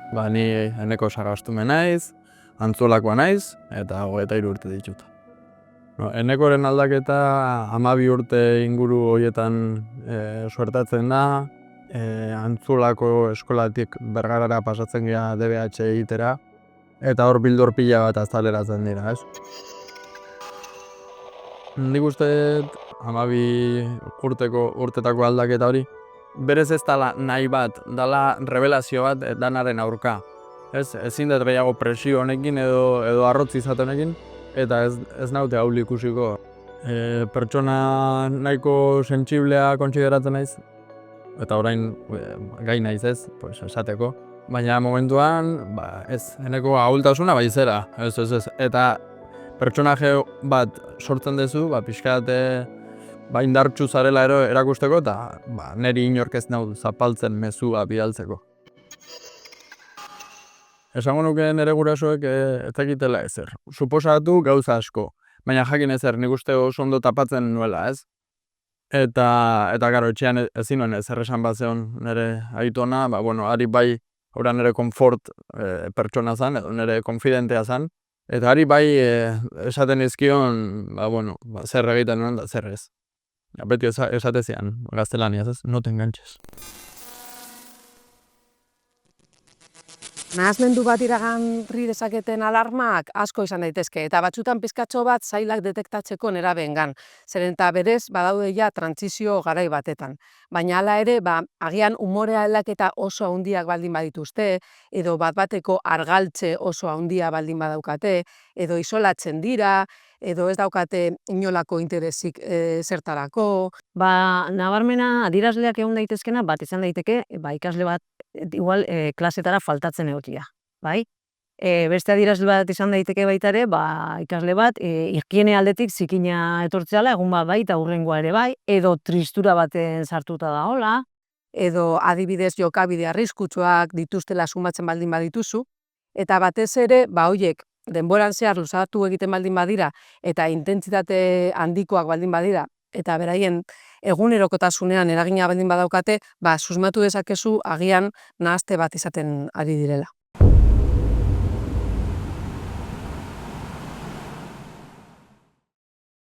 Ni eneko sagastume naiz, antzolakoa naiz, eta 23 urte ditut. Enekoren aldaketa 12 urte inguru horietan suertatzen da, Antzolako eskolatik Bergarara pasatzen gira DBH egitera, eta hor bildur pila bat azaleratzen dira, ez? Nik uste 12 urtetako aldaketa hori, berez ez dala nahi bat, dala revelazio bat danaren aurka. Ezin dut gehiago presio honekin edo arrotz izate honekin, eta ez naute haul ikusiko. Pertsona nahiko sentsiblea kontsideratzen naiz, eta orain gai naiz ez, esateko. Baina momentuan, ez, eneko ahultasuna bai zera, ez. Eta pertsonaje bat sortzen duzu, pixkat indartsu zarela erakusteko, eta niri inork ez nau zapaltzen mezua bidaltzeko. Esango nuke nire gurasoek ez dakitela ezer. Suposatu gauza asko, baina jakin ezer, nik uste oso ondo tapatzen nuela, ez? Eta gero, etxean ezin nuen ezer esan bat zeon nire aitona, ari bai, hori nire konfort pertsona zan, edo nire konfidentea zan, eta ari bai esaten izkion, zer egiten nuen da zer ez. Beti esatezian, gaztelaniaz, ez? No te enganches. Nahasmendu bat iragarri dezaketen alarmak asko izan daitezke, eta batzutan pizkatxo bat zailak detektatzeko nerabeengan. Zeren eta berez badaude ja trantsizio garai batetan. Baina hala ere, agian umorea aldaketa oso handiak baldin badituzte, edo bat-bateko argaltze oso handia baldin badaukate, edo isolatzen dira, edo ez daukate inolako interesik zertarako. Nabarmena adierazleak egon daitezkena bat izan daiteke, ikasle bat igual klasetara faltatzen egotia, bai? Beste adierazle bat izan daiteke baita ere, ikasle bat higiene aldetik zikina etortzeala, egun bat bai, eta hurrengoa ere bai, edo tristura baten sartuta da hola, edo adibidez jokabide arriskutsuak dituztela sumatzen baldin badituzu, eta batez ere, hoiek denboran zehar luzatu egiten baldin badira, eta intentsitate handikoak baldin badira, eta beraien egunerokotasunean eragina baldin badaukate, susmatu dezakezu agian nahaste bat izaten ari direla.